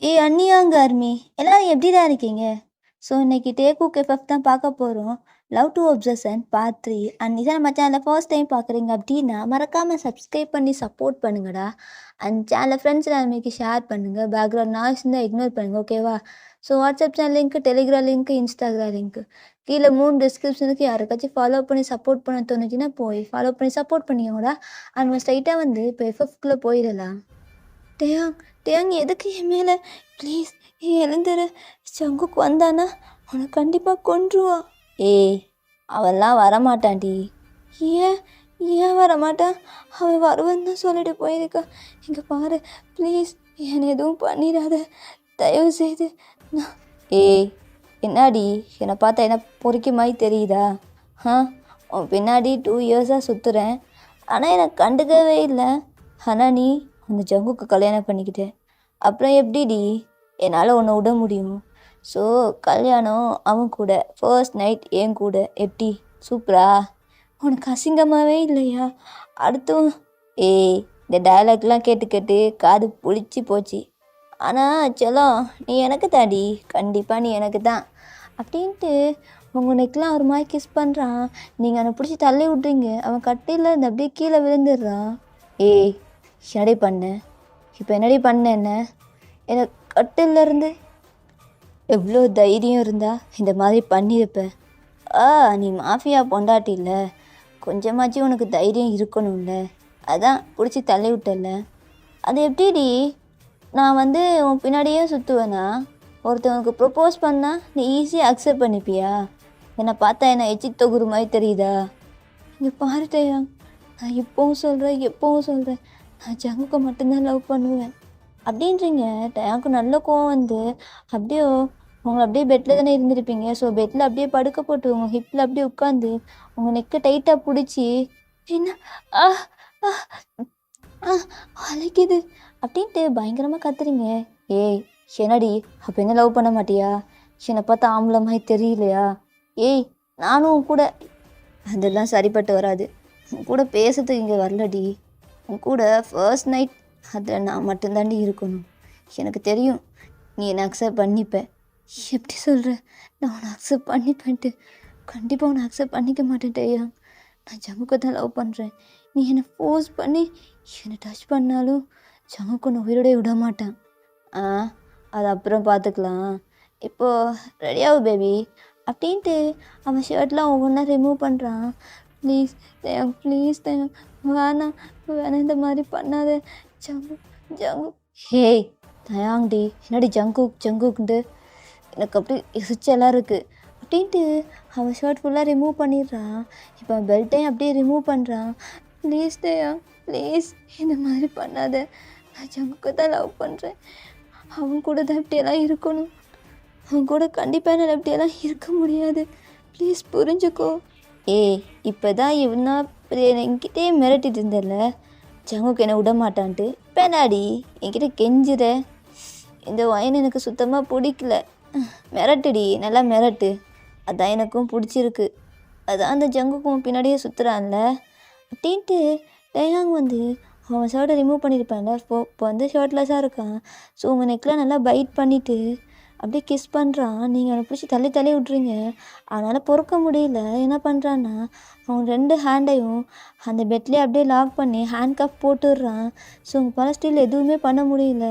அன்னியாங்க army எல்லாரும் எப்படிடா இருக்கீங்க? ஸோ இன்னைக்கு டேக் குக் எஃப்எஃப் தான் பார்க்க போகிறோம். Love to obsession part 3. And இதான் நம்ம சேனலில் ஃபர்ஸ்ட் டைம் பார்க்குறீங்க அப்படின்னா மறக்காமல் சப்ஸ்கிரைப் பண்ணி சப்போர்ட் பண்ணுங்கடா. அண்ட் சேனலில் ஃப்ரெண்ட்ஸ் எல்லாருமேக்கு ஷேர் பண்ணுங்கள். பேக்ரவுண்ட் நாய்ஸ் இருந்தால் இக்னோர் பண்ணுங்கள், ஓகேவா? So WhatsApp channel link, Telegram link, Instagram link கீழே 3 டிஸ்கிரிப்ஷனுக்கு யாருக்காச்சும் ஃபாலோ பண்ணி சப்போர்ட் பண்ண தோணுச்சுன்னா போய் ஃபாலோ பண்ணி சப்போர்ட் பண்ணிக்கோங்கடா. அண்ட் நம்ம ஸ்ட்ரைட்டாக வந்து இப்போ எஃப்எஃப்குள்ளே போயிடலாம். டேயாங் டேயாங் எதுக்கு என் மேலே? ப்ளீஸ் எழுந்துரு. ஜங்குக்கு வந்தானா உன்னை கண்டிப்பாக கொன்றுவான். ஏய், அவெல்லாம் வரமாட்டான்டி. ஏன் ஏன் வரமாட்டான்? அவன் வருவன்னு தான் சொல்லிட்டு போயிருக்கா. இங்கே பாரு, ப்ளீஸ் என்னை எதுவும் பண்ணிடாத, தயவு செய்து. நான் ஏய், என்னாடி என்னை பார்த்தா என்ன பொறிக்க மாதிரி தெரியுதா? உன் பின்னாடி 2 இயர்ஸாக சுற்றுறேன், ஆனால் என்னை கண்டுக்கவே இல்லை. ஆனால் நீ அந்த ஜங்குக்கு கல்யாணம் பண்ணிக்கிட்டேன், அப்புறம் எப்படிடி என்னால் உன்னை விட முடியும்? ஸோ கல்யாணம் அவன் கூட, ஃபர்ஸ்ட் நைட் என் கூட, எப்படி சூப்பரா? உனக்கு அசிங்கமாகவே இல்லையா? அடுத்தும் ஏய், இந்த டயலாக்லாம் கேட்டு கேட்டு காது புளிச்சு போச்சு. ஆனால் செல்லம், நீ எனக்கு தாடி, கண்டிப்பாக நீ எனக்கு தான் அப்படின்ட்டு உங்கள் நெக்கெலாம் ஒரு மாதிரி கிஸ் பண்ணுறான். நீங்கள் அவனை பிடிச்சி தள்ளி விட்றீங்க. அவன் கட்டியில் இந்த அப்படியே கீழே விழுந்துடுறான். ஏய், என்னடி பண்ண? இப்போ என்னடி பண்ண? எனக்கு கட்டிலேருந்து எவ்வளோ தைரியம் இருந்தா இந்த மாதிரி பண்ணியிருப்ப? நீ மாஃபியா பொண்டாட்டி இல்லை, கொஞ்சமாச்சும் உனக்கு தைரியம் இருக்கணும்ல, அதான் பிடிச்சி தள்ளி விட்டல. அது எப்படிடி நான் வந்து உன் பின்னாடியே சுற்றுவேனா? ஒருத்தவனுக்கு ப்ரொப்போஸ் பண்ணால் நீ ஈஸியாக அக்செப்ட் பண்ணிப்பியா? என்னை பார்த்தா என்ன எச்சி தொகுறு மாதிரி தெரியுதா? இங்கே பாருட்டையா, நான் இப்போவும் சொல்கிறேன், எப்போவும் சொல்கிறேன், நான் ஜங்குக்கு மட்டும்தான் லவ் பண்ணுவேன் அப்படின்றீங்க. எனக்கு நல்ல கோவம் வந்து அப்படியே உங்களை அப்படியே பெட்டில் தானே இருந்திருப்பீங்க. ஸோ பெட்டில் அப்படியே படுக்க போட்டு உங்கள் ஹிப்பில் அப்படியே உட்காந்து உங்கள் நெக்கை டைட்டாக பிடிச்சி என்ன ஆ ஆ ஆ வலிக்குது அப்படின்ட்டு பயங்கரமாக கத்துறீங்க. ஏய் என்னடி, அப்போ என்ன லவ் பண்ண மாட்டியா? என்னை பார்த்தா ஆம்பளை மாதிரி தெரியலையா? ஏய், நானும் கூட அதெல்லாம் சரிப்பட்டு வராது. உன் கூட பேசுறதுக்கு இங்கே வரலடி. உன் கூட ஃபர்ஸ்ட் நைட் அதில் நான் மட்டும்தாண்டி இருக்கணும். எனக்கு தெரியும் நீ என்னை அக்செப்ட் பண்ணிப்ப. எப்படி சொல்கிற? நான் உன்னை அக்செப்ட் பண்ணிப்பேன்ட்டு? கண்டிப்பாக உன்னை அக்செப்ட் பண்ணிக்க மாட்டேன்டையா. நான் ஜங்குக்கு தான் லவ் பண்ணுறேன். நீ என்னை ஃபோர்ஸ் பண்ணி என்னை டச் பண்ணாலும் ஜங்குக்கு உன்னை உயிரோட விட மாட்டேன். அது அப்புறம் பார்த்துக்கலாம். இப்போது ரெடியாகும் பேபி அப்படின்ட்டு அவன் ஷர்ட்லாம் ஒவ்வொன்றா ரிமூவ் பண்ணுறான். ப்ளீஸ் தேவ், ப்ளீஸ் தேவ், வேணாம் வேணாம், இந்த மாதிரி பண்ணாத ஜங்கு ஜங்கு. ஹேய் தயாங்டி, என்னடி ஜங்குக்குன்ட்டு எனக்கு அப்படி எரிச்சலாக இருக்குது அப்படின்ட்டு அவன் ஷர்ட் ஃபுல்லாக ரிமூவ் பண்ணிடுறான். இப்போ அவன் பெல்ட்டையும் அப்படியே ரிமூவ் பண்ணுறான். ப்ளீஸ் தயா, ப்ளீஸ் இந்த மாதிரி பண்ணாத, நான் ஜங்குக்கு தான் லவ் பண்ணுறேன், அவன் கூட தான் இப்படியெல்லாம் இருக்கணும், அவன் கூட கண்டிப்பாக என்னால் இப்படியெல்லாம் இருக்க முடியாது, ப்ளீஸ் புரிஞ்சுக்கோ. ஏய், இப்போ தான் இவனா என்கிட்டே மிரட்டிட்டு இருந்தல ஜங்குக்கு என்னை விட மாட்டான்ட்டு, இப்போ என்னாடி என்கிட்ட கெஞ்சுற? இந்த ஒயின் எனக்கு சுத்தமாக பிடிக்கல. மிரட்டுடி, நல்லா மிரட்டு, அதான் எனக்கும் பிடிச்சிருக்கு, அதான் அந்த ஜங்குக்கும் பின்னாடியே சுற்றுறான்ல அப்படின்ட்டு டேயாங் வந்து அவன் ஷர்ட்டை ரிமூவ் பண்ணியிருப்பான்ல. இப்போ வந்து ஷர்ட்லெஸ்ஸாக இருக்கான். ஸோ உங்கள் நெக்கெலாம் நல்லா பைட் பண்ணிவிட்டு அப்படியே கிஸ் பண்ணுறான். நீங்கள் அவனை பிடிச்சி தள்ளி தள்ளி விட்றீங்க. அதனால் பொறுக்க முடியல. என்ன பண்ணுறான்னா அவன் 2 ஹேண்டையும் அந்த பெட்லேயே அப்படியே லாக் பண்ணி ஹேண்ட் கப் போட்டுடுறான். ஸோ உங்கள் பல ஸ்டில் எதுவுமே பண்ண முடியல.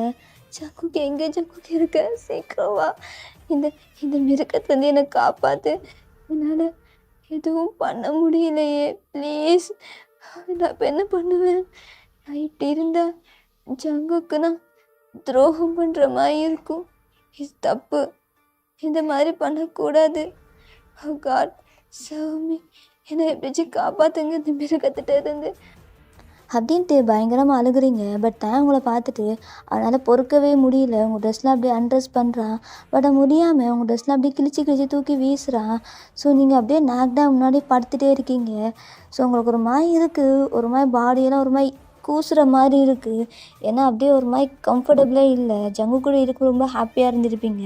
ஜங்குக்கு எங்கே ஜங்குக்கு இருக்க? சீக்கிரம் வா, இந்த இந்த மிருகத்துலேருந்து என்னை காப்பாற்று, என்னால் எதுவும் பண்ண முடியலையே, ப்ளீஸ். நான் இப்போ என்ன பண்ணுவேன்? நைட் இருந்தால் ஜங்குக்கு நான் துரோகம் பண்ணுற மாதிரி இருக்கும். இது தப்பு, இந்த மாதிரி பண்ணக்கூடாது. காட் சாமி, என்னை எப்படியாச்சும் காப்பாற்றுங்க இந்த மிருகத்திட்ட இருந்து அப்படின்ட்டு பயங்கரமாக அழுகுறீங்க. பட் தான் உங்களை பார்த்துட்டு அதனால் பொறுக்கவே முடியல. உங்கள் ட்ரெஸ்லாம் அப்படியே அன்ட்ரெஸ் பண்ணுறான். பட் முடியாமல் உங்கள் ட்ரெஸ்லாம் அப்படியே கிழிச்சி கிழிச்சி தூக்கி வீசுகிறான். ஸோ நீங்கள் அப்படியே நாக்டாக முன்னாடி படுத்துகிட்டே இருக்கீங்க. ஸோ உங்களுக்கு ஒரு மாதிரி இருக்குது, ஒரு மாதிரி பாடியெல்லாம் ஒரு மாதிரி கூசுகிற மாதிரி இருக்குது. ஏன்னா அப்படியே ஒரு மாதிரி கம்ஃபர்டபுளே இல்லை. ஜங்கு கூட இருக்க ரொம்ப ஹாப்பியாக இருந்திருப்பீங்க.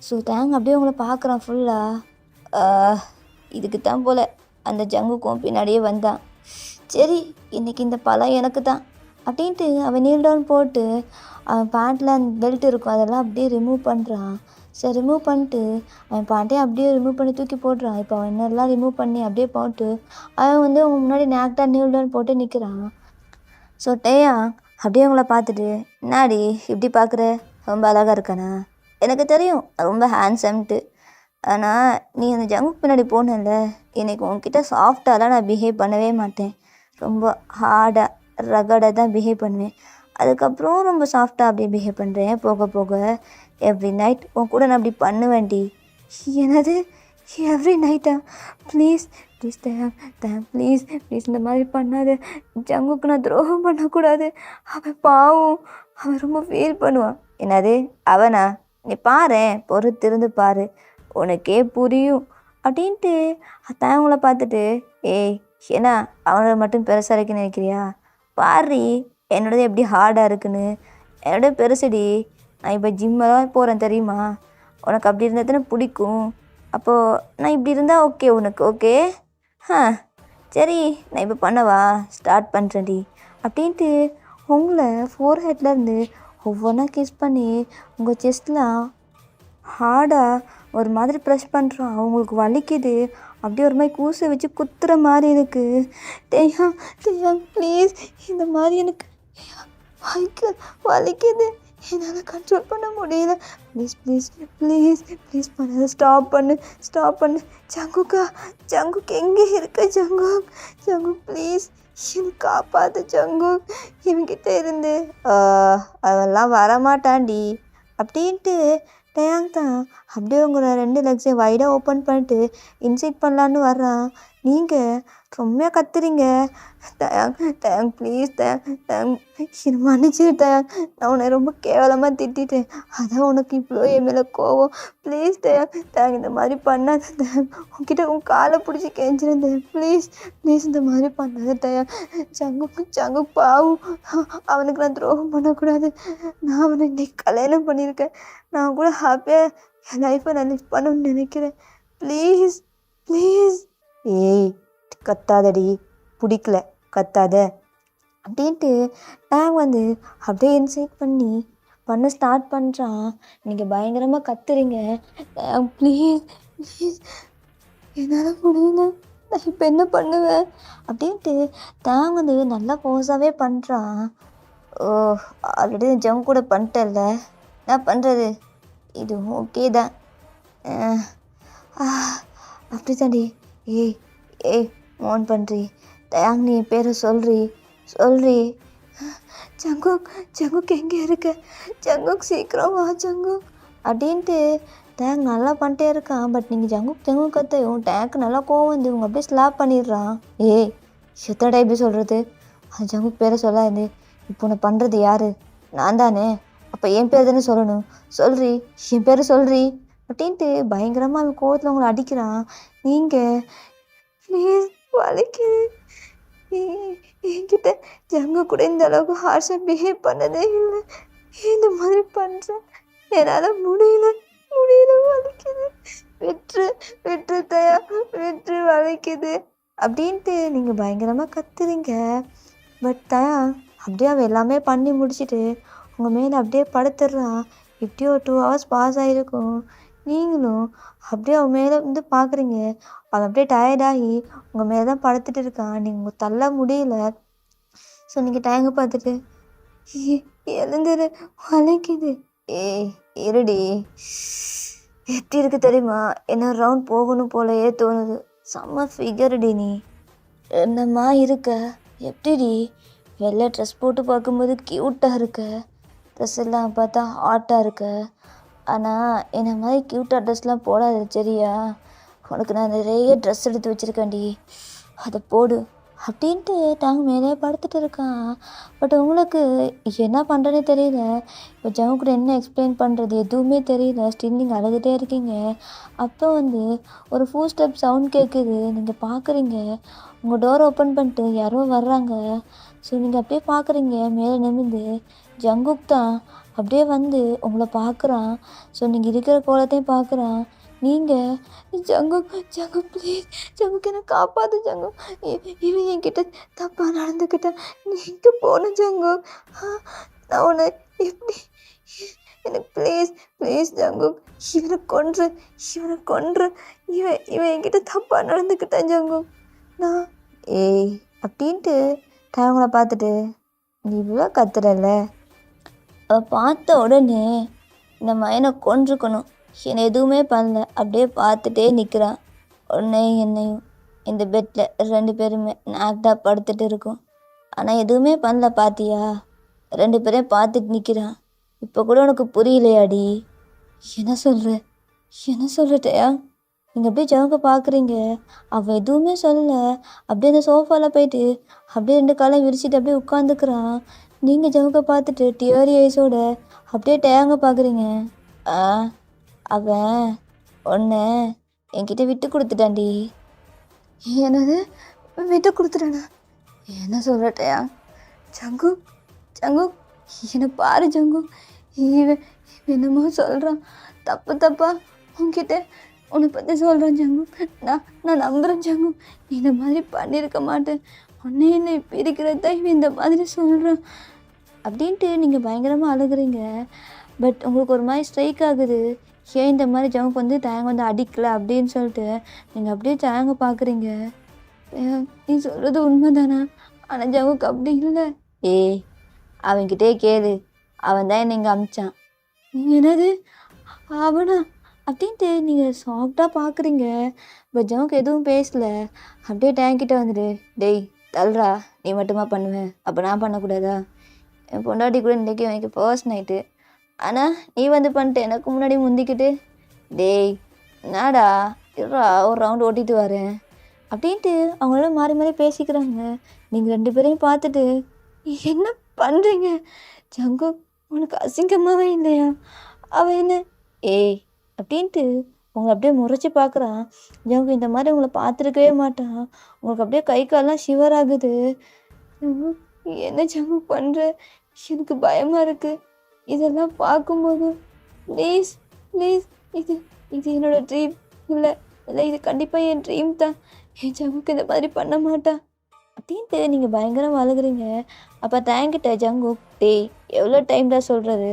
ஸோ தேங்க அப்படியே உங்களை பார்க்குறான் ஃபுல்லாக. இதுக்கு தான் போல் அந்த ஜங்குக்கும் பின்னாடியே வந்தான். சரி, இன்றைக்கி இந்த பழம் எனக்கு தான். அப்படின்ட்டு அவன் நீல் டவுன் போட்டு அவன் பேண்ட்டில் அந்த பெல்ட் இருக்கும் அதெல்லாம் அப்படியே ரிமூவ் பண்ணுறான். சரி ரிமூவ் பண்ணிட்டு அவன் பேண்ட்டையும் அப்படியே ரிமூவ் பண்ணி தூக்கி போடுறான். இப்போ அவன் என்னெல்லாம் ரிமூவ் பண்ணி அப்படியே போட்டு அவன் வந்து அவங்க முன்னாடி நேக்டாக நீல் டவுன் போட்டு நிற்கிறான். ஸோ டேயாங் அப்படியே அவங்கள பார்த்துட்டு, என்னாடி இப்படி பார்க்குற, ரொம்ப அழகாக இருக்கானா? எனக்கு தெரியும் ரொம்ப ஹேண்ட்ஸம்ட்டு. ஆனால் நீ அந்த ஜங்குக் பின்னாடி போனல, எனக்கு உன்கிட்ட சாஃப்டாலாம் நான் பிஹேவ் பண்ணவே மாட்டேன். ரொம்ப ஹார்டாக ரகடாக தான் பிஹேவ் பண்ணுவேன். அதுக்கப்புறம் ரொம்ப சாஃப்டாக அப்படியே பிஹேவ் பண்ணுறேன். போக போக எவ்ரி நைட் உன் கூட நான் அப்படி பண்ணுவேன்டி. என்னது every NAITA? Please please தயாங் தயாங் please please இந்த மாதிரி பண்ணாது. ஜங்குக்கு நான் துரோகம் பண்ணக்கூடாது. அவன் பாவம், அவன் ரொம்ப ஃபீல் பண்ணுவான். என்னது அவனா? நீ பாரேன், பொறுத்திருந்து பாரு, உனக்கே புரியும் அப்படின்ட்டு தயவங்கள பார்த்துட்டு, ஏய் ஏன்னா அவனை மட்டும் பெருசாக இருக்குன்னு நினைக்கிறியா? பாரு என்னோடது எப்படி ஹார்டாக இருக்குன்னு. என்னோட பெருசுடி. நான் இப்போ ஜிம்மெல்லாம் போகிறேன் தெரியுமா? உனக்கு அப்படி இருந்தால் தானே பிடிக்கும். அப்போது நான் இப்படி இருந்தால் ஓகே உனக்கு? ஓகே சரி நான் இப்போ பண்ணவா? ஸ்டார்ட் பண்ணுறேன்டி அப்படின்ட்டு உங்களை ஃபோர்ஹெட்லேருந்து ஒவ்வொன்றா கிஸ் பண்ணி உங்கள் செஸ்ட்லாம் ஹார்டாக ஒரு மாதிரி ப்ரெஷ் பண்ணுறான். அவங்களுக்கு வலிக்குது. அப்படியே ஒரு மாதிரி கூசை வச்சு குத்துற மாதிரி இருக்குது. தேயாங் தேயாங் ப்ளீஸ், இந்த மாதிரி எனக்கு வலிக்குது, என்னால் கண்ட்ரோல் பண்ண முடியல. ப்ளீஸ் ப்ளீஸ் ப்ளீஸ் ப்ளீஸ் பண்ணாத, ஸ்டாப் பண்ணு. ஜங்குக்கா, ஜங்குக் எங்கே இருக்க? ஜங்குக் ப்ளீஸ் என்னை காப்பாற்று ஜங்குக். இவங்கிட்ட இருந்து அதெல்லாம் வரமாட்டான்டி அப்படின்ட்டு டேயாங் தான் அப்படியே உங்களை 2 லெக்ஸையும் வைடாக ஓப்பன் பண்ணிட்டு இன்சைட் பண்ணலான்னு வர்றான். நீங்கள் ரொம்ப கத்துறீங்க. தயாங் தயாங் ப்ளீஸ் தயாங் என்னை மன்னிச்சிரு தயாங், நான் உன்னை ரொம்ப கேவலமாக திட்டேன், அதான் உனக்கு இவ்வளோ என் மேலே கோவம். ப்ளீஸ் தயாங் இந்த மாதிரி பண்ணாத தயாங், உன்கிட்ட உன் காலை பிடிச்சி கெஞ்சிறேன் தயாங், ப்ளீஸ் இந்த மாதிரி பண்ணாத தயாங். ஜங்குக் பாவம், அவனுக்கு நான் துரோகம் பண்ணக்கூடாது. நான் அவனை இன்னைக்கு கல்யாணம் பண்ணியிருக்கேன். நான் கூட ஹாப்பியாக என் லைஃப்பை நான் லிவ் பண்ணணும்னு நினைக்கிறேன். ப்ளீஸ். ஏய் கத்தாதடி, பிடிக்கல, கத்தாத அப்படின்ட்டு டேங் வந்து அப்படியே இன்சைட் பண்ண ஸ்டார்ட் பண்ணுறான். நீங்கள் பயங்கரமாக கத்துறீங்க. ப்ளீஸ் என்னால் முடியல, நான் இப்போ என்ன பண்ணுவேன் அப்படின்ட்டு டேங் வந்து நல்லா ஃபோர்ஸாகவே பண்ணுறான். ஓ ஆல்ரெடி ஜங்க் கூட பண்ணிட்டேன்ல, என்ன பண்ணுறது, இது ஓகே தான். அப்படி தாண்டி. ஏய் மோன் பண்ணுறி டேங், நீ பேரை சொல்றி. ஜங்குக் எங்கே இருக்க? ஜங்குக் சீக்கிரம் வா ஜங்குக் அப்படின்ட்டு டேங் நல்லா பண்ணிட்டே இருக்கான். பட் நீங்கள் ஜங்குக் கத்தையும் டேங்க்கு நல்லா கோவம் வந்து இவங்க அப்படியே ஸ்லாப் பண்ணிடுறான். ஏய் எத்தனை இப்படி சொல்கிறது? அது ஜங்குக் பேரை சொல்லாது. இப்போ உன்னை பண்ணுறது யார்? நான் தானே. அப்போ என் பேர் தானே சொல்லணும். என் பேரை சொல்றி அப்படின்ட்டு பயங்கரமாக அவன் கோவத்தில் உங்களை அடிக்கிறான். நீங்கள் ப்ளீஸ் வலிக்குது. என்கிட்ட ஜங்கு கூட இந்த அளவுக்கு ஹார்ஷாக பிஹேவ் பண்ணதே இல்லை. இந்த மாதிரி பண்ணுறேன், என்னால் முடியல வலிக்குது. விட்டுரு தயா, விட்டுரு வலிக்குது அப்படின்ட்டு நீங்கள் பயங்கரமாக கத்துறீங்க. பட் தயா அப்படியே அவன் எல்லாமே பண்ணி முடிச்சுட்டு உங்கள் மேலே அப்படியே படுத்துடுறான். இப்படியே ஒரு 2 hours பாஸ் ஆகிருக்கும். நீங்களும் அப்படியே அவன் மேலே வந்து பார்க்குறீங்க. அவன் அப்படியே டயர்டாகி உங்கள் மேலே தான் படுத்துட்டு இருக்கான். நீங்கள் உங்கள் தள்ள முடியல. ஸோ நீங்கள் டேங்கை பார்த்துட்டு எழுந்துரு, வலிக்குது. ஏய் இருடி, எப்படி இருக்கு தெரியுமா? என்ன ரவுண்ட் போகணும் போலயே தோணுது. செம்ம ஃபிகர்டி நீ. என்னம்மா இருக்க? எப்படிடி? வெள்ளை ட்ரெஸ் போட்டு பார்க்கும்போது க்யூட்டாக இருக்க, ட்ரெஸ் எல்லாம் பார்த்தா ஹாட்டாக இருக்க. ஆனால் என்ன மாதிரி க்யூட்டாக ட்ரெஸ்லாம் போடாது சரியா? உனக்கு நான் நிறைய ட்ரெஸ் எடுத்து வச்சுருக்கேன்டி, அதை போடு அப்படின்ட்டு டேங் மேலே படுத்துட்டு இருக்கான். பட் உங்களுக்கு என்ன பண்ணுறேன்னே தெரியல. இப்போ ஜங்கு கூட என்ன எக்ஸ்பிளைன் பண்ணுறது எதுவுமே தெரியல. ஸ்டில் நீங்கள் அழுதுகிட்டே இருக்கீங்க. அப்போ வந்து ஒரு ஃபுட் ஸ்டெப் சவுண்ட் கேட்குது. நீங்கள் பார்க்குறீங்க, உங்கள் டோர் ஓப்பன் பண்ணிட்டு யாரோ வர்றாங்க. ஸோ நீங்கள் அப்படியே பார்க்குறீங்க, மேலே நிமிர்ந்து ஜங்குக் தான் அப்படியே வந்து உங்களை பார்க்குறான். ஸோ நீங்கள் இருக்கிற கோலத்தையும் பார்க்குறான். நீங்கள் ஜங்குக் ஜங்குக் ப்ளீஸ் ஜங்குக் என்னை காப்பாற்று ஜங்குக். இவன் என்கிட்ட தப்பாக நடந்துக்கிட்டான். நீங்கள் போன ஜங்குக். நான் உன்னை எப்படி எனக்கு ப்ளீஸ் ப்ளீஸ் ஜங்குக் இவனை கொன்று இவன் என்கிட்ட தப்பாக நடந்துக்கிட்டான் ஜங்குக். நான் ஏய் அப்படின்ட்டு அவங்கள பார்த்துட்டு நீ இவ்வளோ கத்துறல. அவள் பார்த்த உடனே இந்த மயனை கொன்றுக்கணும். என்னை எதுவுமே பண்ணல, அப்படியே பார்த்துட்டே நிற்கிறான். உன்னையும் என்னையும் இந்த பெட்டில் 2 பேருமே நாக்டாக படுத்துட்டு இருக்கோம். ஆனால் எதுவுமே பண்ணல பார்த்தியா? 2 பேரையும் பார்த்துட்டு நிற்கிறான். இப்போ கூட உனக்கு புரியலையாடி? என்ன சொல்கிறட்டையா? நீங்கள் அப்படியே ஜவுக்க பார்க்குறீங்க. அவன் எதுவுமே சொல்லலை. அப்படியே அந்த சோஃபாவில் போயிட்டு அப்படியே 2 காலையும் விரிச்சிட்டு அப்படியே உட்காந்துக்கிறான். நீங்கள் ஜவுக்க பார்த்துட்டு டியரி ஐஸோட அப்படியே டேங்க பார்க்குறீங்க. அவன் ஒன்று என்கிட்ட விட்டு கொடுத்துட்டான்டி. என்னது விட்டு கொடுத்துட்டானா? என்ன சொல்கிறட்டையா? ஜங்குக் ஜங்குக் என்னை பாரு ஜங்குக். இவன் என்னமோ சொல்கிறான். தப்பா உன்கிட்ட உன்னை பற்றி சொல்கிறேன் ஜங்குக். நான் நம்புகிறேன் ஜங்குக். நீ இந்த மாதிரி பண்ணியிருக்க மாட்டேன். உன்னை என்னை பிரிக்கிறது தான் இவன் இந்த மாதிரி சொல்கிறான் அப்படின்ட்டு நீங்கள் பயங்கரமாக அழுகுறீங்க. பட் உங்களுக்கு ஒரு மாதிரி ஸ்ட்ரைக் ஆகுது. ஏன் இந்த மாதிரி ஜங்குக் வந்து தேங்க வந்து அடிக்கலை அப்படின்னு சொல்லிட்டு நீங்கள் அப்படியே தேங்க பார்க்குறீங்க. நீ சொல்கிறது உண்மை தானே? ஆனால் ஜங்குக் அப்படி இல்லை. அவன்கிட்டே கேளு. அவன் தான் என்னை இங்கே அமிச்சான். என்னது அவனா அப்படின்ட்டு நீங்கள் சாஃப்டாக பார்க்குறீங்க. பட் ஜங்குக் எதுவும் பேசலை. அப்படியே டேங்கிட்ட வந்துடு. டேய் தல்றா, நீ மட்டுமா பண்ணுவேன், அப்போ நான் பண்ணக்கூடாதா? என் பொண்டாட்டி கூட இன்றைக்கி எனக்கு ஃபர்ஸ்ட் நைட்டு. ஆனால் நீ வந்து பண்ணிட்டு எனக்கு முன்னாடி முந்திக்கிட்டு. டேய் நாடா இருடா, ஒரு ரவுண்டு ஓட்டிகிட்டு வரேன் அப்படின்ட்டு அவங்களோட மாறி மாறி பேசிக்கிறாங்க. நீங்கள் 2 பேரையும் பார்த்துட்டு என்ன பண்ணுறீங்க? ஜங்குக் உனக்கு அசிங்கமாகவே இல்லையா? அவன் என்ன அப்படின்ட்டு உங்களை அப்படியே முறைச்சி பார்க்குறான். ஜங்குக் இந்த மாதிரி உங்களை பார்த்துருக்கவே மாட்டான். உங்களுக்கு அப்படியே கை காலெலாம் ஷிவர் ஆகுது. ஜங்குக் என்ன ஜங்குக் பண்ணுற? எனக்கு பயமாக இருக்குது இதெல்லாம் பார்க்கும்போது. ப்ளீஸ் இது என்னோடய ட்ரீம் இல்லை, இது கண்டிப்பாக என் ட்ரீம் தான். என் ஜங்குக் இந்த மாதிரி பண்ண மாட்டான் அப்படின்ட்டு நீங்கள் பயங்கரமாக அழுகுறீங்க. அப்போ தேங்கிட்ட ஜங்குக், டேய் எவ்வளோ டைம் தான் சொல்கிறது?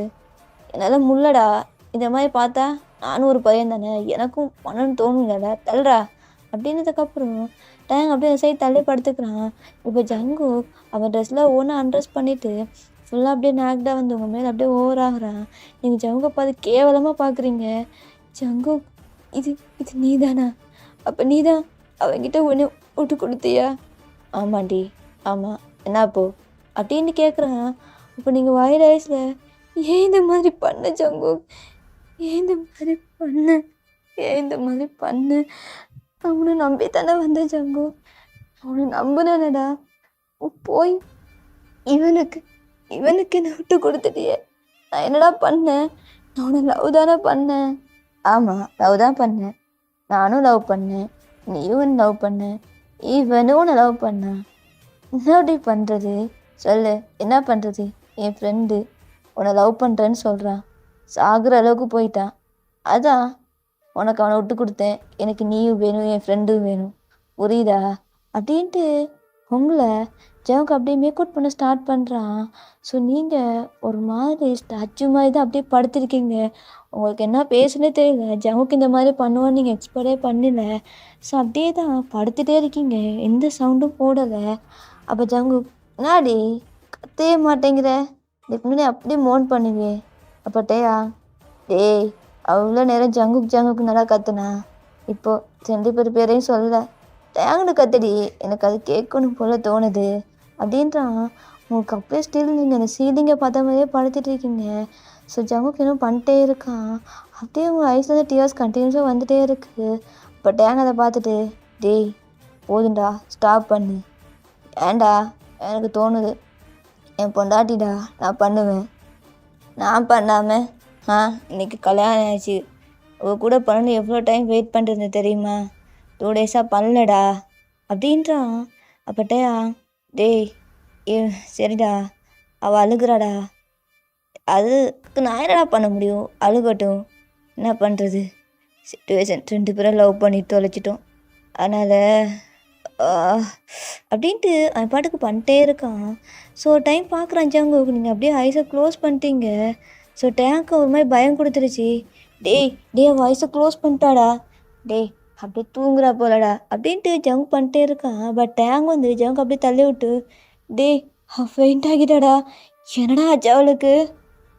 என்னால் முள்ளடா. இந்த மாதிரி பார்த்தா நானும் ஒரு பையன் தானே, எனக்கும் பண்ணணும்னு தோணுங்கடா, தள்ளுறா அப்படின்னதுக்கப்புறம் டேங் அப்படியே சைடு தள்ளி படுத்துக்கிறான். இப்போ ஜங்குக் அவன் ட்ரெஸ்ஸில் ஒன்று அன்ட்ரெஸ் பண்ணிவிட்டு ஃபுல்லாக அப்படியே நாக்டாக வந்து உங்கள் மேலே அப்படியே ஓவர் ஆகுறான். நீங்கள் ஜங்குக்கை பார்த்து கேவலமாக பார்க்குறீங்க. ஜங்குக் இது நீ தானா? அப்போ நீ தான் அவன்கிட்ட ஒன்று விட்டு கொடுத்தியா? ஆமாண்டி, ஆமாம், என்ன அப்போ அப்படின்னு கேட்குறான். அப்போ நீங்கள் வாயில வயசில் ஏன் இந்த மாதிரி பண்ண ஜங்குக்? ஏன் இந்த மாதிரி பண்ண? அவனை நம்பி தானே வந்த ஜங்குக். அவனை நம்பினடா. போய் இவனுக்கு என்ன விட்டு கொடுத்துட்டியே. நான் என்னடா பண்ணேன்? நான் உன்னை லவ் தானே பண்ணேன். ஆமாம், லவ் தான் பண்ணேன். நானும் லவ் பண்ணேன், நீயும் லவ் பண்ண, இவனும் உன்னை லவ் பண்ணான். என்னடி பண்ணுறது சொல்லு, என்ன பண்ணுறது? என் ஃப்ரெண்டு உன்னை லவ் பண்ணுறேன்னு சொல்கிறான். சாகிற அளவுக்கு போயிட்டான். அதான் உனக்கு அவனை விட்டு கொடுத்தேன். எனக்கு நீயும் வேணும், என் ஃப்ரெண்டும் வேணும், புரியுதா அப்படின்ட்டு உங்களை ஜங்குக் அப்படியே மேக் அவுட் பண்ண ஸ்டார்ட் பண்ணுறான். ஸோ நீங்கள் ஒரு மாதிரி ஸ்டாச்சு மாதிரி தான் அப்படியே படுத்திருக்கீங்க. உங்களுக்கு என்ன பேசுனே தெரியல. ஜங்குக் இந்த மாதிரி பண்ணுவான்னு நீங்கள் எக்ஸ்பெக்டே பண்ணல. ஸோ அப்படியே தான் படுத்துகிட்டே இருக்கீங்க, எந்த சவுண்டும் போடலை. அப்போ ஜங்குக், என்னாடி கத்தவே மாட்டேங்கிற? இதுக்கு முன்னாடி அப்படியே மோன் பண்ணுவே. அப்போ டேய் அவ்வளோ நேரம் ஜங்குக் நல்லா கத்துனா, இப்போது 2 பேரையும் சொல்ல டேங்குன்னு கத்தடி, எனக்கு அது கேட்கணும் போல் தோணுது அப்படின்றான். உங்களுக்கு அப்படியே ஸ்டில் நீங்கள் அந்த சீலிங்கை பார்த்த மாதிரியே படுத்துட்டு இருக்கீங்க. ஸோ ஜங்குக் இன்னும் பண்ணிட்டே இருக்கான். அப்படியே உங்கள் ஐஸ்லேருந்து டியர்ஸ் கண்டினியூஸாக வந்துகிட்டே இருக்குது. இப்போ டேங் அதை பார்த்துட்டு, டேய் போதுண்டா, ஸ்டாப் பண்ணு. ஏண்டா, எனக்கு தோணுது, என் பொண்டாட்டிடா, நான் பண்ணுவேன். நான் பண்ணாமல் இன்னைக்கு கல்யாணம் ஆயிடுச்சு. உங்கள் கூட பண்ணணும் எவ்வளோ டைம் வெயிட் பண்ணுறது தெரியுமா? 2 டேஸாக பண்ணலடா அப்படின்றான். அப்போ டேய் சரிடா, அவள் அழுகுறாடா, அதுக்கு நான் என்னடா பண்ண முடியும்? அழுகட்டும், என்ன பண்ணுறது? சிச்சுவேஷன் 2 பேரும் லவ் பண்ணி தொலைச்சிட்டோம். அதனால் அப்படின்ட்டு அவன் பாட்டுக்கு பண்ணிட்டே இருக்கான். ஸோ டைம் பார்க்குறான் ஜங்குக், நீங்கள் அப்படியே ஐஸை க்ளோஸ் பண்ணிட்டீங்க. ஸோ டேங்க்கு ஒரு மாதிரி பயம் கொடுத்துருச்சு. டேய் அவன் ஐஸை க்ளோஸ் பண்ணிட்டாடா, டேய் அப்படியே தூங்குறா போலடா அப்படின்ட்டு ஜங்க் பண்ணிட்டே இருக்கான். பட் டேங்க் வந்து ஜங்க் அப்படியே தள்ளி விட்டு, டேய் ஃபெயிண்ட் ஆகிட்டாடா, என்னடா ஆச்சு அவளுக்கு,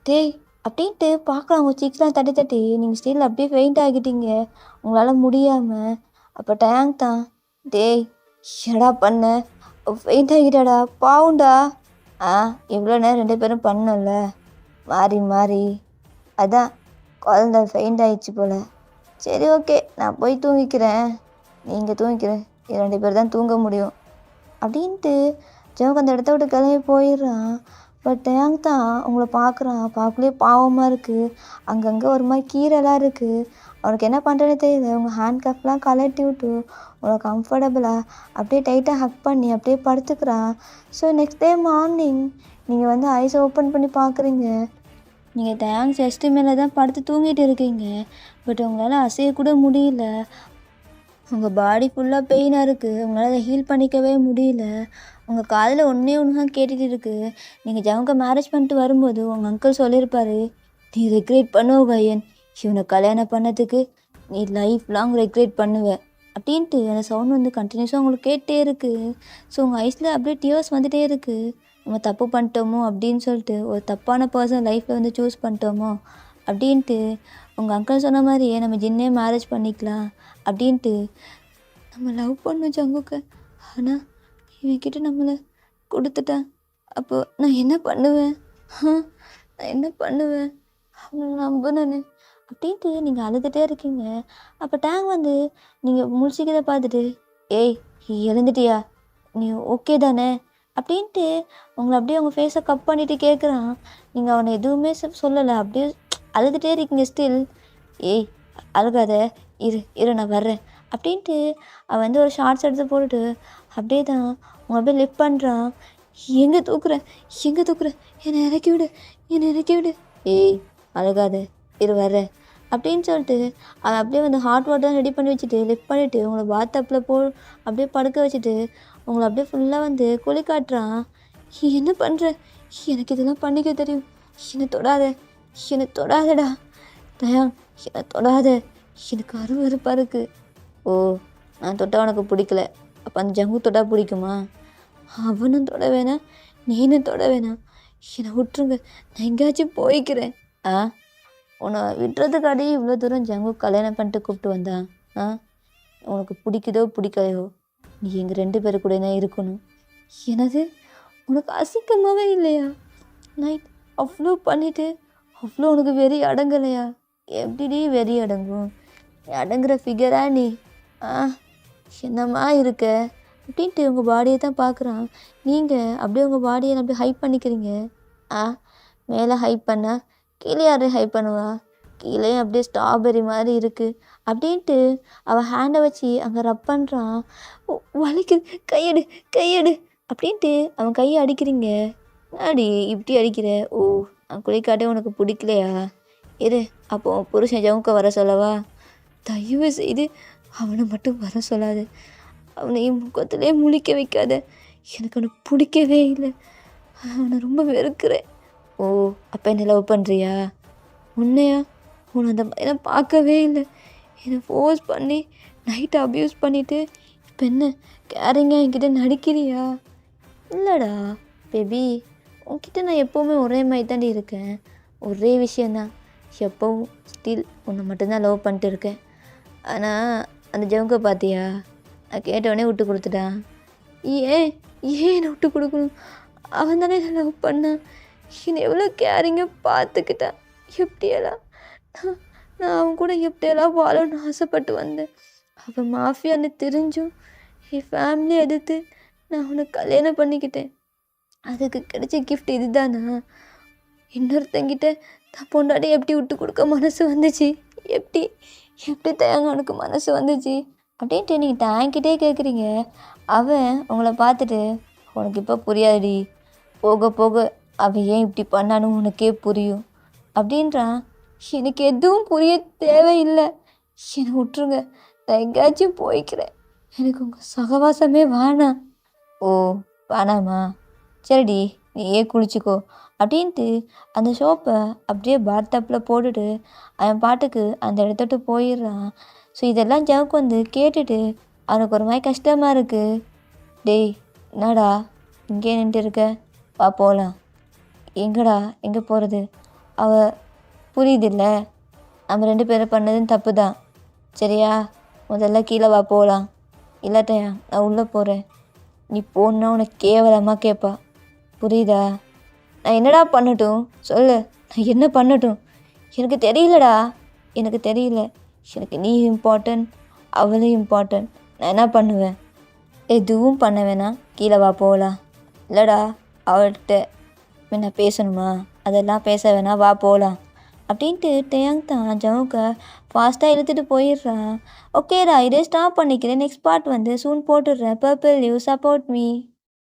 டேய் அப்படின்ட்டு பார்க்கலாம். அவங்க சிக்ஸ்லாம் தட்டி தட்டி நீங்கள் ஸ்டில் அப்படியே ஃபெயிண்ட் ஆகிட்டீங்க உங்களால் முடியாமல். அப்போ டேங்க் தான், டேய் என்னடா பண்ண, ஃபெயிண்ட் ஆகிட்டாடா பாவுண்டா. இவ்வளோ நேரம் 2 பேரும் பண்ணல மாறி மாறி, அதான் குழந்த ஃபெயிண்ட் ஆகிடுச்சு போல். சரி ஓகே, நான் போய் தூங்கிக்கிறேன், நீங்கள் தூங்கிக்கிறேன், 2 பேர் தான் தூங்க முடியும் அப்படின்ட்டு ஜவுக்கு அந்த இடத்த விட்டு கிளம்பி போயிடுறான். பட் டேங்க் தான் உங்களை பார்க்குறான். பார்க்கலே பாவமாக இருக்குது, அங்கங்கே ஒரு மாதிரி கீரைலாம் இருக்குது. அவனுக்கு என்ன பண்ணுறேன்னு தெரியல. உங்கள் ஹேண்ட் கஃப்லாம் கலட்டி விட்டு உங்களை கம்ஃபர்டபுளாக அப்படியே டைட்டாக ஹக் பண்ணி அப்படியே படுத்துக்கிறான். ஸோ நெக்ஸ்ட் டே மார்னிங் நீங்கள் வந்து ஐஸை ஓப்பன் பண்ணி பார்க்குறீங்க. நீங்கள் டேங்க் செஸ்ட்டு மேலே தான் படுத்து தூங்கிட்டு இருக்கீங்க. பட் உங்களால் அசையக்கூட முடியல. உங்கள் பாடி ஃபுல்லாக பெயினாக இருக்குது, உங்களால் அதை ஹீல் பண்ணிக்கவே முடியல. உங்கள் காதில் ஒன்றே ஒன்று தான் கேட்டுகிட்டு இருக்குது. நீங்கள் ஜவுங்க மேரேஜ் பண்ணிட்டு வரும்போது உங்கள் அங்கிள் சொல்லியிருப்பாரு, நீ ரெக்ரெட் பண்ணுவ பையன், இவனை கல்யாணம் பண்ணதுக்கு நீ லைஃப் லாங் ரெக்ரெட் பண்ணுவ அப்படின்ட்டு அந்த சவுண்ட் வந்து கண்டினியூஸாக உங்களுக்கு கேட்டே இருக்குது. ஸோ உங்கள் ஐஸில் அப்படியே டியர்ஸ் வந்துகிட்டே இருக்குது. நம்ம தப்பு பண்ணிட்டோமோ அப்படின்னு சொல்லிட்டு, ஒரு தப்பான பர்சன் லைஃப்பில் வந்து சூஸ் பண்ணிட்டோமோ அப்படின்ட்டு. உங்கள் அங்கிள் சொன்ன மாதிரியே நம்ம ஜின்னே மேரேஜ் பண்ணிக்கலாம் அப்படின்ட்டு நம்ம லவ் பண்ணோம் ஜங்குக்கு. ஆனால் இவன்கிட்ட நம்மளை கொடுத்துட்டேன். அப்போ நான் என்ன பண்ணுவேன், நான் என்ன பண்ணுவேன், அவனை நம்பினேன்னு அப்படின்ட்டு நீங்கள் அழுதுகிட்டே இருக்கீங்க. அப்போ டேங்க் வந்து நீங்கள் முழிச்சிக்கிறத பார்த்துட்டு, ஏய் எழுந்துட்டியா, நீ ஓகே தானே அப்படின்ட்டு உங்களை அப்படியே உங்கள் ஃபேஸை கப் பண்ணிவிட்டு கேட்குறான். நீங்கள் அவனை எதுவுமே சொல்லலை, அப்படியே அழுதுகிட்டே இருக்கீங்க ஸ்டில். ஏய் அழுகாத, இரு நான் வர்றேன் அப்படின்ட்டு அவன் வந்து ஒரு ஷார்ட்ஸ் எடுத்து போட்டுட்டு அப்படியே தான் உங்களை அப்படியே லிஃப்ட் பண்ணுறான். எங்கே தூக்குறேன் என்னை இறக்கி விடு. ஏய் அழுகாத, இரு வர்றேன் அப்படின்னு சொல்லிட்டு அவன் அப்படியே வந்து ஹாட் வாட்டர் ரெடி பண்ணி வச்சுட்டு லிஃப்ட் பண்ணிவிட்டு உங்களை பாத்தப்பில் அப்படியே படுக்க வச்சுட்டு உங்களை அப்படியே ஃபுல்லாக வந்து குளி காட்டுறான். என்ன பண்ணுற, எனக்கு இதெல்லாம் பண்ணிக்க தெரியும், என்னை தொடாதடா தயான், என்னை தொடாத, எனக்கு அருவருப்பாக இருக்குது. ஓ நான் தொட்டா உனக்கு பிடிக்கல, அப்போ அந்த ஜங்கு தொட்டா பிடிக்குமா? அவனும் தொட வேணாம், நீனும் தொட வேணாம், என்னை விட்டுருங்க, நான் எங்கேயாச்சும் போய்க்கிறேன். உன்னை விட்டுறதுக்காடி இவ்வளோ தூரம் ஜங்கு கல்யாணம் பண்ணிட்டு கூப்பிட்டு வந்தான். உனக்கு பிடிக்குதோ பிடிக்கலையோ, நீ எங்கள் 2 பேரு கூட தான் இருக்கணும். எனது உனக்கு அசிங்கமாகவே இல்லையா? நைட் அவ்வளோ பண்ணிவிட்டு அவ்வளோ உனக்கு வெறி அடங்கலையா? எப்படிடி வெறி அடங்கும்? அடங்குற ஃபிகரா நீ? என்னம்மா இருக்க அப்படின்ட்டு உங்கள் பாடியை தான் பார்க்குறான். நீங்கள் அப்படியே உங்கள் பாடியை அப்படியே ஹைப் பண்ணிக்கிறீங்க. மேலே ஹைப் பண்ணா கீழே யாரையும் ஹைப் பண்ணுவா? கீழே அப்படியே ஸ்ட்ராபெரி மாதிரி இருக்குது அப்படின்ட்டு அவன் ஹேண்டை வச்சு அங்கே ரப் பண்ணுறான். வலிக்குது, கையெடு அப்படின்ட்டு அவன் கையை அடிக்கிறீங்க. அடி இப்படி அடிக்கிற? ஓ நான் குளிக்காட்டே உனக்கு பிடிக்கலையா? இரு அப்போ புருஷன் ஜவுக்க வர சொல்லவா? தயவு செய்து அவனை மட்டும் வர சொல்லாது, அவனை முகத்திலே முழிக்க வைக்காத, எனக்கு அவனை பிடிக்கவே இல்லை, அவனை ரொம்ப வெறுக்கிறேன். ஓ அப்போ என்ன லவ் பண்ணுறியா? உன்னையா? உன்னை அந்த பையனை பார்க்கவே இல்லை, என்னை ஃபோர்ஸ் பண்ணி நைட்டை அப்யூஸ் பண்ணிவிட்டு இப்போ என்ன கேரிங்காக என்கிட்ட நடிக்கிறியா? இல்லைடா பேபி, உன்கிட்ட நான் எப்போவுமே ஒரே மாதிரி தாண்டி இருக்கேன், ஒரே விஷயந்தான், எப்போவும் ஸ்டில் உன்னை மட்டும்தான் லவ் பண்ணிட்டு இருக்கேன். ஆனால் அந்த ஜவுங்க பார்த்தியா, நான் கேட்டவொடனே விட்டு கொடுத்துட்டான். ஏன் என்னை விட்டு கொடுக்கணும்? அவன் தானே என்னை லவ் பண்ணான், என்னை எவ்வளோ கேரிங்காக பார்த்துக்கிட்டான். எப்படியெல்லாம் நான் அவன் கூட எப்படியெல்லாம் வாழணும்னு ஆசைப்பட்டு வந்தேன். அவன் மாஃபியான்னு தெரிஞ்சும் என் ஃபேமிலியை எதிர்த்து நான் அவனை கல்யாணம் பண்ணிக்கிட்டேன். அதுக்கு கிடைச்ச கிஃப்ட் இதுதானா? இன்னொருத்தங்கிட்ட நான் பொண்டாட்டி எப்படி விட்டு கொடுக்க மனசு வந்துச்சு? எப்படி தயங்க அவனுக்கு மனசு வந்துச்சு அப்படின்ட்டு நீங்கள் டேங்கிட்டே கேட்குறீங்க. அவன் உங்களை பார்த்துட்டு, உனக்கு இப்போ புரியாதுடி, போக போக அவன் ஏன் இப்படி பண்ணான்னு உனக்கே புரியும் அப்படின்றான். எனக்கு எதுவும் புரிய தேவையில்லை, என்னை விட்டுருங்க. நான் எங்கேயாச்சும் போய்க்கிறேன். எனக்கு உங்கள் சகவாசமே வேணாம். ஓ! வேணாமா? சரிடி, நீயே குளிச்சுக்கோ அப்படின்ட்டு அந்த சோப்பை அப்படியே பாத்டப்பில் போட்டுட்டு அவன் பாட்டுக்கு அந்த இடத்த விட்டு போயிடுறான். ஸோ இதெல்லாம் ஜவுக்கு வந்து கேட்டுட்டு அவனுக்கு ஒரு மாதிரி கஷ்டமாக இருக்குது. டேய், என்னடா இங்கே நின்றுட்டு இருக்க? வா போகலாம். எங்கடா? எங்கே போகிறது? அவ புரியுதில்ல, நம்ம 2 பேரும் பண்ணதும் தப்பு தான். சரியா? முதல்ல கீழே வா போகலாம். இல்லாட்டையா நான் உள்ளே போகிறேன். நீ போன்னா உனக்கு கேவலமாக கேட்பா. புரியுதா? நான் என்னடா பண்ணட்டும் சொல்லு. நான் என்ன பண்ணட்டும்? எனக்கு தெரியலடா. எனக்கு தெரியல. எனக்கு நீ இம்பார்ட்டன்ட், அவளும் இம்பார்ட்டன்ட். நான் என்ன பண்ணுவேன்? எதுவும் பண்ண வேணாம். கீழே வா போகலாம். இல்லைடா, அவள்கிட்ட என்ன பேசணுமா? அதெல்லாம் பேச வேணாம், வா போகலாம் அப்படின்ட்டு டேயாங் தான் ஜவுக்கை ஃபாஸ்ட்டாக இழுத்துட்டு போயிடுறான். ஓகேடா, இதே ஸ்டாப் பண்ணிக்கிறேன். நெக்ஸ்ட் பார்ட் வந்து சூன் போட்டுடுறேன். Purple you support me.